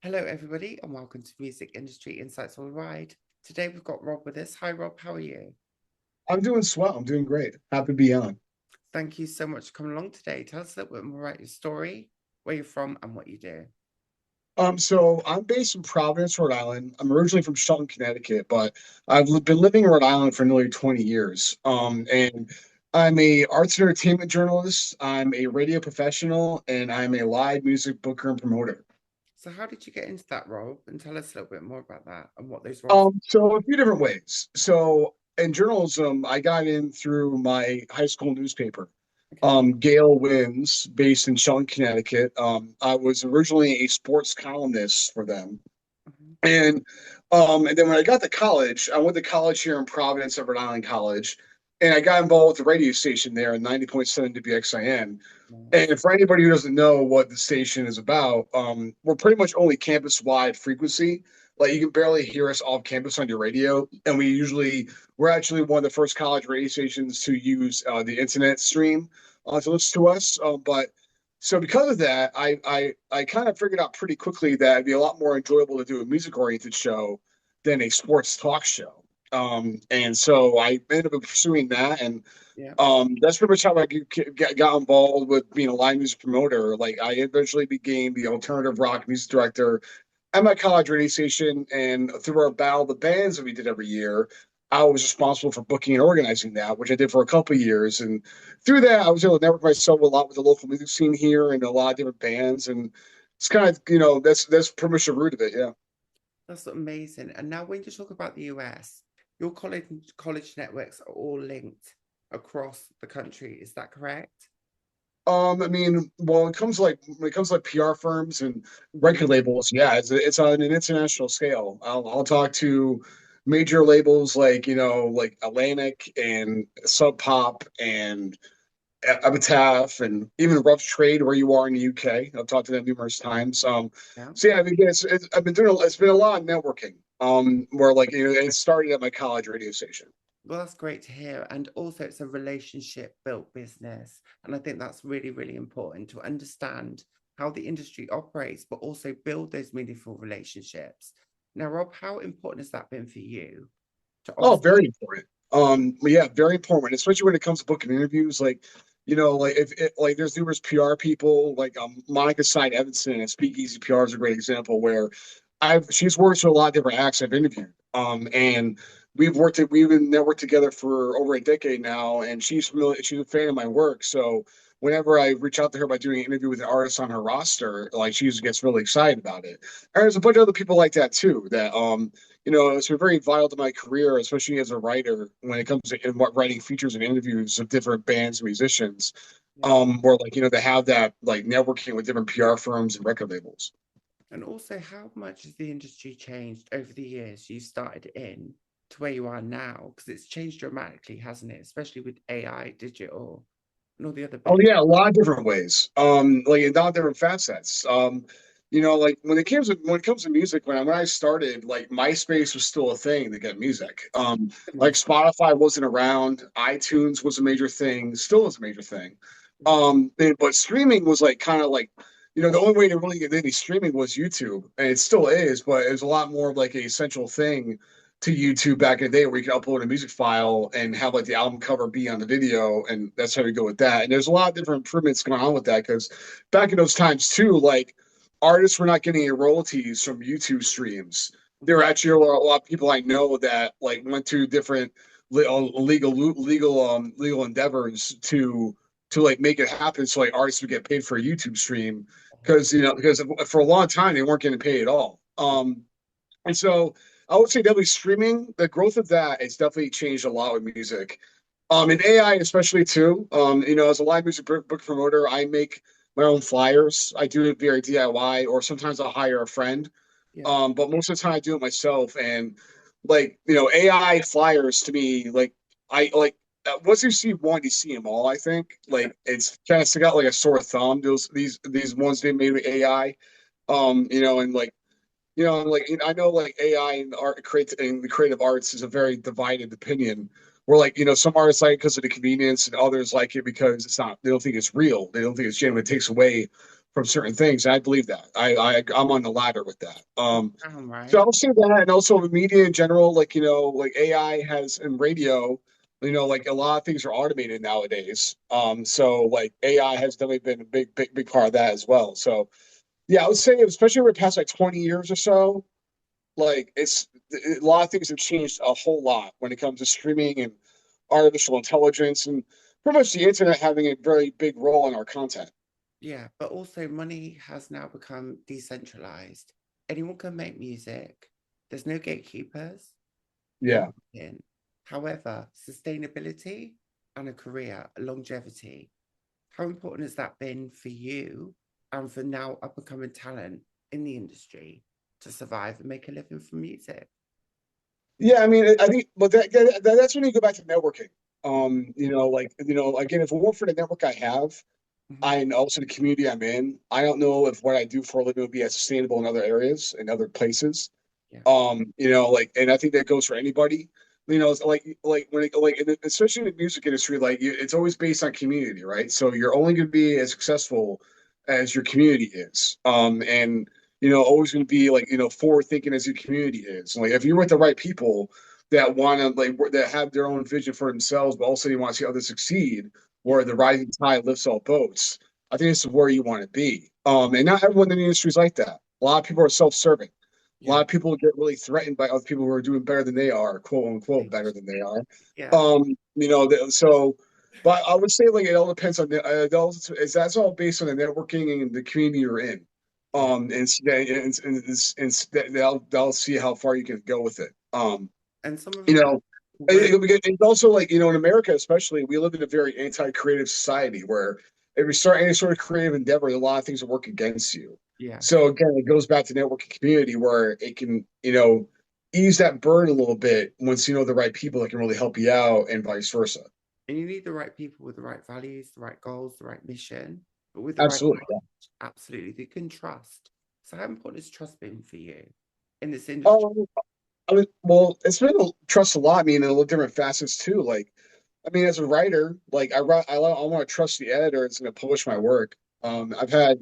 Hello, everybody, and welcome to Music Industry Insights on the Ride. Today we've got Rob with us. Hi, Rob. How are you? I'm doing swell. I'm doing great. Happy to be on. Thank you so much for coming along today. Tell us a little bit more about your story, where you're from, and what you do. So I'm based in Providence, Rhode Island. I'm originally from Shelton, Connecticut, but been living in Rhode Island for nearly 20 years. And I'm a arts and entertainment journalist. I'm a radio professional, and I'm a live music booker and promoter. So, how did you get into that role? And tell us a little bit more about that and what those roles. So a few different ways. So in journalism, I got in through my high school newspaper. Okay. Gale Winds, based in Shelton, Connecticut. I was originally a sports columnist for them. Mhm. And and then when I got to college, I went to college here in Providence at Rhode Island College, and I got involved with the radio station there, 90.7 WXIN. Nice. And for anybody who doesn't know what the station is about, we're pretty much only campus-wide frequency. Like you can barely hear us off campus on your radio, and we're actually one of the first college radio stations to use the internet stream to listen to us. But so because of that, I kind of figured out pretty quickly that it'd be a lot more enjoyable to do a music oriented show than a sports talk show. And so I ended up pursuing that, and Yeah. that's pretty much how I got involved with being a live music promoter. Like I eventually became the alternative rock music director at my college radio station, and through our battle of the bands that we did every year, I was responsible for booking and organizing that, which I did for a couple of years. And through that, I was able to network myself a lot with the local music scene here and a lot of different bands. And it's kind of, that's pretty much the root of it. Yeah. That's amazing. And now, when you talk about the US, your college networks are all linked across the country. Is that correct? I mean, well, when it comes to like PR firms and Mhm. record labels, yeah, it's on an international scale. I'll talk to major labels like like Atlantic and Sub Pop and Epitaph and even Rough Trade where you are in the UK. I've talked to them numerous times. Yeah. So yeah, I mean, I've been doing it's been a lot of networking. Where like it started at my college radio station. Well, that's great to hear. And also, it's a relationship built business. And I think that's really, really important to understand how the industry operates, but also build those meaningful relationships. Now, Rob, how important has that been for you to Oh, obviously? very important. Yeah, very important, especially when it comes to booking interviews. Like, like if it, like there's numerous PR people, like Monica Side Evanson at Speakeasy PR is a great example where she's worked with a lot of different acts I've interviewed. And we've been networked together for over a decade now, and she's a fan of my work. So whenever I reach out to her by doing an interview with an artist on her roster, like she gets really excited about it. And there's a bunch of other people like that too that it's been very vital to my career, especially as a writer, when it comes to writing features and interviews of different bands and musicians. Yeah. Where like they have that like networking with different PR firms and record labels. And also, how much has the industry changed over the years you started in to where you are now? Because it's changed dramatically, hasn't it? Especially with AI, digital, and all the other Oh bits. yeah, a lot of different ways. Like in a lot of different facets. Like when it comes to music, when I started, like MySpace was still a thing to get music. Like Goodness. Spotify wasn't around, iTunes was a major thing, still is a major thing. But streaming was like kind of like, the only way to really get any streaming was YouTube, and it still is, but it was a lot more of like a essential thing to YouTube back in the day where you could upload a music file and have like the album cover be on the video, and that's how we go with that. And there's a lot of different improvements going on with that because back in those times too, like artists were not getting any royalties from YouTube streams. There were Mhm. actually a lot of people I know that like went to different legal endeavors to like make it happen so like artists would get paid for a YouTube stream because for a long time they weren't getting paid at all. And so I would say definitely streaming, the growth of that has definitely changed a lot with music. And AI especially too. As a live music book promoter, I make my own flyers. I do it via DIY, or sometimes I'll hire a friend. Yeah. But most of the time I do it myself. And like, AI flyers to me, like I like once you see one, you see them all. I think like it's kind of stick out like a sore thumb. These ones they made with AI. And like I know like AI and art create and the creative arts is a very divided opinion. Where like some artists like it because of the convenience, and others like it because it's not. They don't think it's real. They don't think it's genuine. It takes away from certain things. I believe that. I'm on the ladder with that. So Right. I'll say that, and also the media in general, like like AI has in radio, like a lot of things are automated nowadays. So like AI has definitely been a big part of that as well. So yeah, I would say, especially over the past like 20 years or so, like a lot of things have changed a whole lot when it comes to streaming and artificial intelligence and pretty much the internet having a very big role in our content. Yeah, but also money has now become decentralized. Anyone can make music. There's no gatekeepers. You're Yeah. in. However, sustainability and a career, longevity, how important has that been for you and for now up and coming talent in the industry to survive and make a living from music? Yeah, I mean, I think, but that's when you go back to networking. Again, if it weren't for the network I have, Mhm. and also the community I'm in, I don't know if what I do for a living would be as sustainable in other areas, in other places. Yeah. And I think that goes for anybody. It's like when it, like especially in the music industry, it's always based on community, right? So you're only going to be as successful as your community is. And always going to be forward thinking as your community is. Like if you're with the right people that want to that have their own vision for themselves, but also you want to see others succeed, Yeah. where the rising tide lifts all boats. I think this is where you want to be. And not everyone in the industry is like that. A lot of people are self-serving. A lot Yeah. of people get really threatened by other people who are doing better than they are, quote unquote, better than they are. Yeah. So, but I would say like it all depends on that's all based on the networking and the community you're in. Yeah. They'll see how far you can go with it. And some of You them know, won't. it's also like, in America, especially, we live in a very anti-creative society where if you start any sort of creative endeavor, a lot of things will work against you. Yeah. So again, it goes back to networking community where it can, ease that burden a little bit once you know the right people that can really help you out and vice versa. And you need the right people with the right values, the right goals, the right mission, but with the right Absolutely. knowledge. Absolutely. They can trust. So how important is trust been for you in this industry? Um, well, it's been trust a lot. I mean, in a little different facets too. Like, I mean, as a writer, like I want to trust the editor that's going to publish my work. I've had,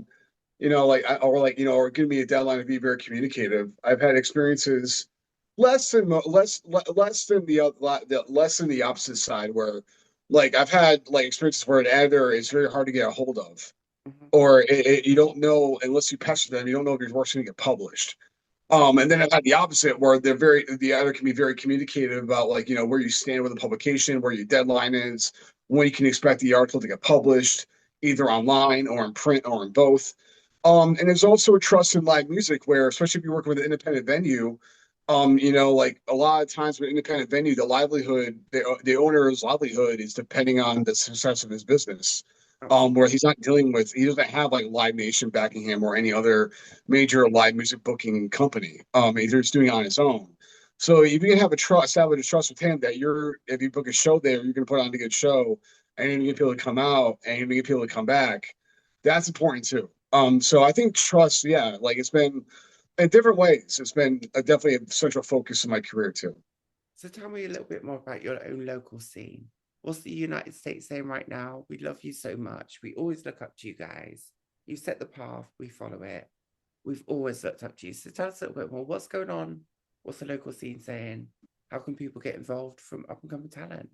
or give me a deadline to be very communicative. I've had experiences less than less than the opposite side where, like, I've had like experiences where an editor is very hard to get a hold of, Mhm. or you don't know unless you pester them, you don't know if your work's going to get published. And then I've had the opposite where the editor can be very communicative about like, where you stand with the publication, where your deadline is, when you can expect the article to get published, either online or in print or in both. And there's also a trust in live music where, especially if you're working with an independent venue, like a lot of times with independent venue, the owner's livelihood is depending on the success of his business. Absolutely. Where he doesn't have like Live Nation backing him or any other major live music booking company. He's just doing it on his own. So if you can have establish a trust with him that if you book a show there, you're going to put on a good show, and you're going to get people to come out, and you're going to get people to come back. That's important too. So I think trust, yeah, like it's been in different ways. It's been definitely a central focus of my career too. So tell me a little bit more about your own local scene. What's the United States saying right now? We love you so much. We always look up to you guys. You set the path, we follow it. We've always looked up to you. So tell us a little bit more. What's going on? What's the local scene saying? How can people get involved from up and coming talent?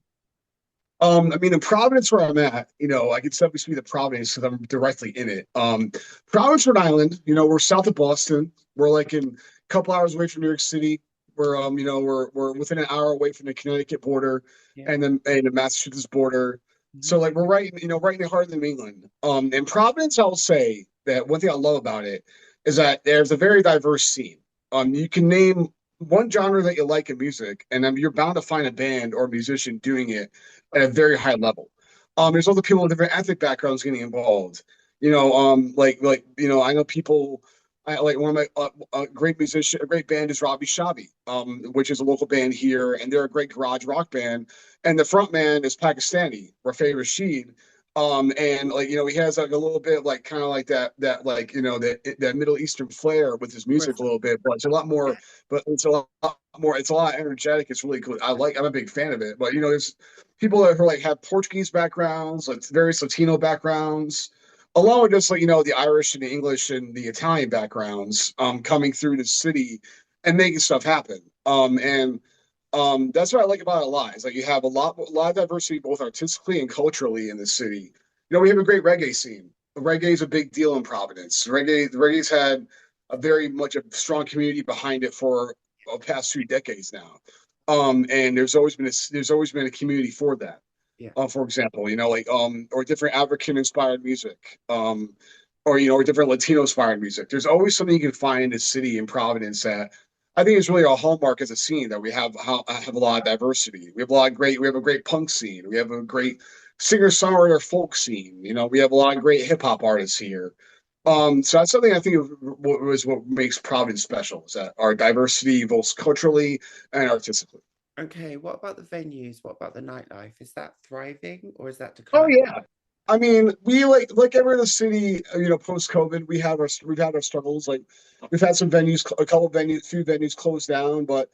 I mean, in Providence, where I'm at, I can definitely speak to Providence because I'm directly in it. Providence, Rhode Island, we're south of Boston. We're like in a couple hours away from New York City. We're within an hour away from the Connecticut border Yeah. and the Massachusetts border. Mhm. So like we're right in the heart of New England. In Providence, I'll say that one thing I love about it is that there's a very diverse scene. You can name one genre that you like in music, and then you're bound to find a band or a musician doing it at a very high level. There's other people with different ethnic backgrounds getting involved. I know people. Like one of my a great band is Robbie Shabi, which is a local band here, and they're a great garage rock band. And the front man is Pakistani, Rafe Rashid. And like he has like a little bit of like kind of like that Middle Eastern flair with his music a little bit, but it's a lot more. But it's a lot energetic. It's really cool. I'm a big fan of it. But there's people that are like have Portuguese backgrounds, like various Latino backgrounds. along with just like, the Irish and the English and the Italian backgrounds, coming through the city and making stuff happen. And That's what I like about it a lot. Is like you have a lot of diversity both artistically and culturally in the city. We have a great reggae scene. Reggae is a big deal in Providence. Reggae's had a very much a strong community behind it for the past 2 decades now. And there's always been a community for that. Yeah. For example, or different African inspired music, or different Latino inspired music. There's always something you can find in the city in Providence that I think it's really our hallmark as a scene that we have a lot of diversity. We have a great punk scene. We have a great singer-songwriter folk scene. We have a lot of great hip hop artists here. So that's something I think was what makes Providence special, is that our diversity both culturally and artistically. Okay, what about the venues? What about the nightlife? Is that thriving or is that Oh declining? yeah. I mean, we like every other city, post COVID, we've had our struggles. Like we've had some venues, few venues closed down, but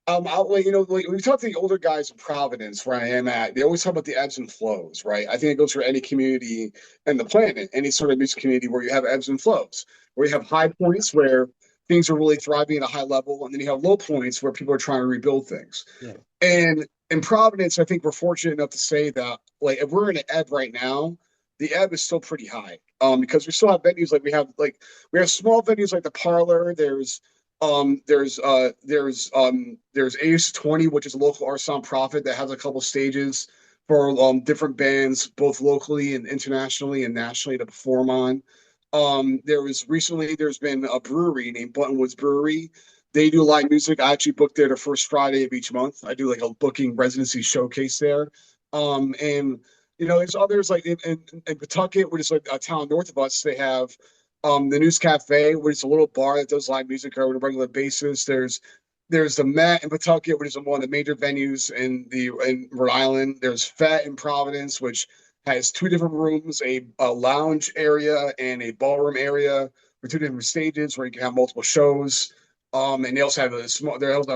I'll let like when we talk to the older guys in Providence, where I am at, they always talk about the ebbs and flows, right? I think it goes for any community in the planet, any sort of music community where you have ebbs and flows, where you have high points where things are really thriving at a high level, and then you have low points where people are trying to rebuild things. Yeah. And in Providence, I think we're fortunate enough to say that, like, if we're in an ebb right now, the ebb is still pretty high. Because we still have venues we have small venues like the Parlor. There's Ace 20, which is a local arts nonprofit that has a couple stages for different bands, both locally and internationally and nationally to perform on. There's been a brewery named Buttonwoods Brewery. They do live music. I actually book there the first Friday of each month. I do like a booking residency showcase there. And there's others like in Pawtucket, which is like a town north of us. They have the News Cafe, which is a little bar that does live music on a regular basis. There's the Met in Pawtucket, which is one of the major venues in Rhode Island. There's FET in Providence, which has two different rooms, a lounge area and a ballroom area for two different stages where you can have multiple shows. And they also have a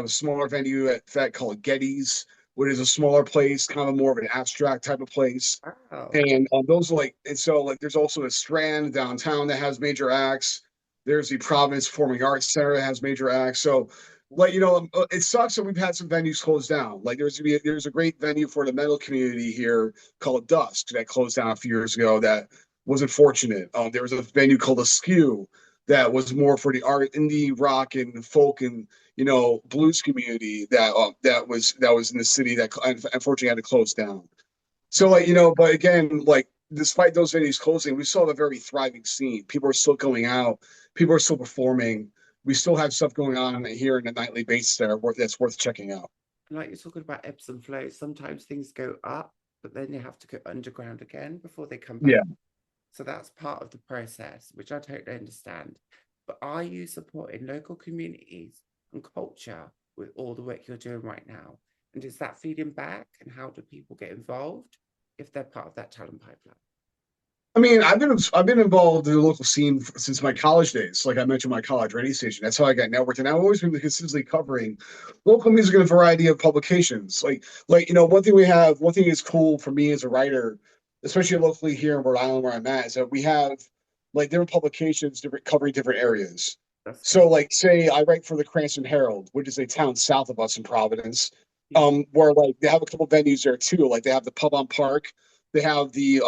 smaller venue at FET called Getty's, which is a smaller place, kind of more of an abstract type of place. Wow. And those are there's also a Strand downtown that has major acts. There's the Providence Performing Arts Center that has major acts. So, it sucks that we've had some venues closed down. Like there's a great venue for the metal community here called Dusk that closed down a few years ago. That was unfortunate. There was a venue called Askew that was more for the art, indie rock and folk and blues community that was in the city that unfortunately had to close down. So but again, like despite those venues closing, we still have a very thriving scene. People are still going out. People are still performing. We still have stuff going on here on a nightly basis that's worth checking out. Like you're talking about ebbs and flows, sometimes things go up, but then they have to go underground again before they come back. Yeah. So that's part of the process, which I totally understand. But are you supporting local communities and culture with all the work you're doing right now? And is that feeding back? And how do people get involved if they're part of that talent pipeline? I mean, I've been involved in the local scene since my college days. Like I mentioned, my college radio station. That's how I got networked, and I've always been consistently covering local music in a variety of publications. One thing is cool for me as a writer, especially locally here in Rhode Island where I'm at, is that we have like different publications covering different areas. That's So, like, say I write for the Cranston Herald, which is a town south of us in Providence, where like they have a couple venues there too. Like they have the Pub on Park, they have the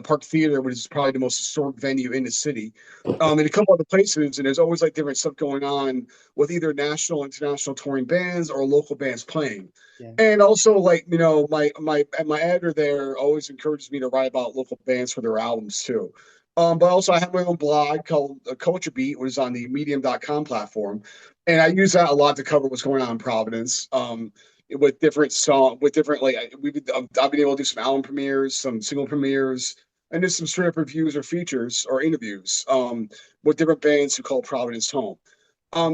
Park Theater, which is probably the most historic venue in the city, and a couple other places. And there's always like different stuff going on with either national, international touring bands or local bands playing. yeah. And also, like my editor there always encourages me to write about local bands for their albums too. But also, I have my own blog called Culture Beat, which is on the Medium.com platform, and I use that a lot to cover what's going on in Providence. With different I've been able to do some album premieres, some single premieres, and just some straight up reviews or features or interviews with different bands who call Providence home.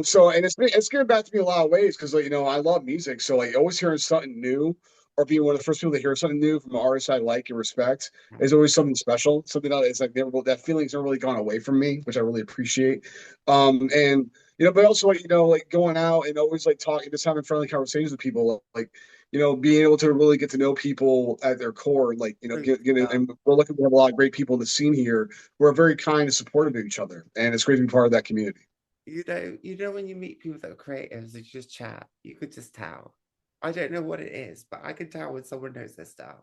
So and it's given back to me a lot of ways because I love music, so like always hearing something new or being one of the first people to hear something new from an artist I like and respect is always something special. Something that is like that feeling's never really gone away from me, which I really appreciate. And but also like going out and always like talking, just having friendly conversations with people. Like being able to really get to know people at their core, like, and we're lucky to have a lot of great people in the scene here who are very kind and supportive of each other. And it's great to be part of that community. When you meet people that are creatives and you just chat, you could just tell. I don't know what it is, but I can tell when someone knows their stuff.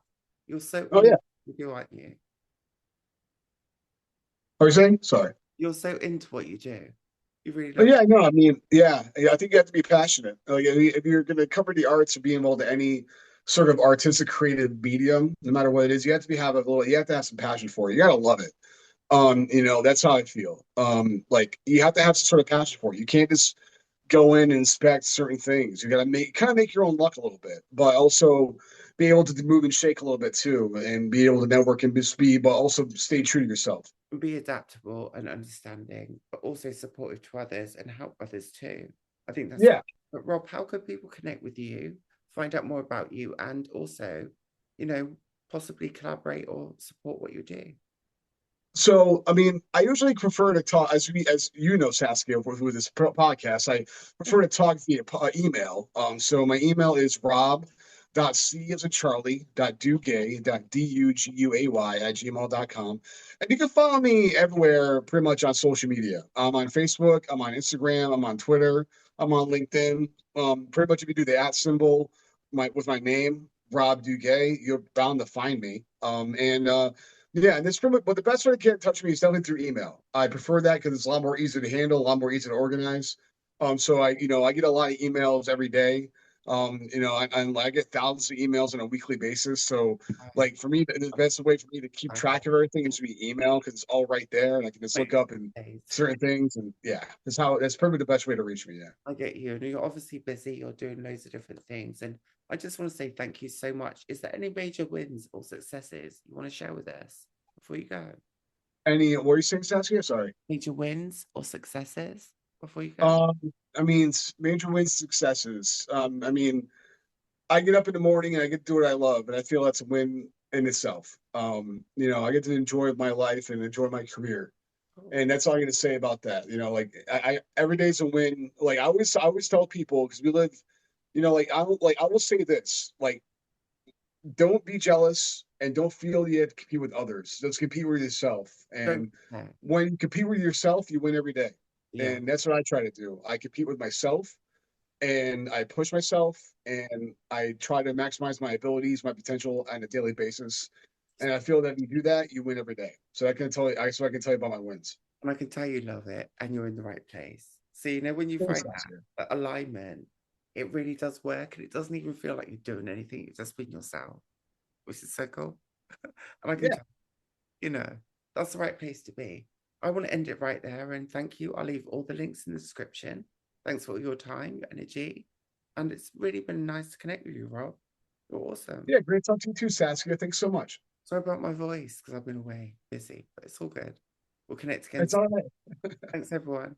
You're so Oh, yeah. you do, aren't you? Are you saying? Sorry. You're so into what you do. You really But love yeah, no, I mean, yeah, I think you have to be passionate. Like, if you're going to cover the arts or be involved in any sort of artistic creative medium, no matter what it is, you have to you have to have some passion for it. You got to love it. That's how I feel. Like, you have to have some sort of passion for it. You can't just go in and inspect certain things. You got to make your own luck a little bit, but also be able to move and shake a little bit too, and be able to network and be, but also stay true to yourself. be adaptable and understanding, but also supportive to others and help others too. I think that's Yeah. But Rob, how could people connect with you, find out more about you, and also, possibly collaborate or support what you do? So, I mean, I usually prefer to talk, as you know, Saskia, with this podcast. I prefer to talk via email. So my email is rob.c as a Charlie .duguay .duguay @gmail.com, and you can follow me everywhere, pretty much on social media. I'm on Facebook, I'm on Instagram, I'm on Twitter, I'm on LinkedIn. Pretty much if you do the @ symbol, with my name, Rob Duguay, you're bound to find me. Yeah, and but the best way to get in touch with me is definitely through email. I prefer that because it's a lot more easy to handle, a lot more easy to organize. So I get a lot of emails every day. I get thousands of emails on a weekly basis. So, like, for me, the best way for me to keep track of everything is to be email, because it's all right there, and I can just look up and certain things. And yeah, that's probably the best way to reach me. Yeah. I get you. And you're obviously busy, you're doing loads of different things. And I just want to say thank you so much. Is there any major wins or successes you want to share with us before you go? What are you saying, Saskia? Sorry. Major wins or successes before you go? Um, I mean, major wins, successes. I mean, I get up in the morning and I get to do what I love, and I feel that's a win in itself. I get to enjoy my life and enjoy my career, Oh, and that's all I'm gonna say about that. Like, I every day's a win. Like, I always tell people, because we live, I will say this, like, don't be jealous and don't feel you have to compete with others. Just compete with yourself, don't and care. when you compete with yourself, you win every day, Yeah. and that's what I try to do. I compete with myself, and I push myself, and I try to maximize my abilities, my potential on a daily basis. And I feel that if you do that, you win every day. So I can tell you about my wins. And I can tell you love it and you're in the right place. So, when you Thanks, find Saskia. that alignment, it really does work and it doesn't even feel like you're doing anything. You've just been yourself, which is so cool. And I can Yeah, tell, that's the right place to be. I want to end it right there and thank you. I'll leave all the links in the description. Thanks for all your time, your energy. And it's really been nice to connect with you, Rob. You're awesome. yeah, great talking to you too, Saskia. Thanks so much. Sorry about my voice because I've been away busy, but it's all good. We'll connect again It's soon. all right. Thanks, everyone.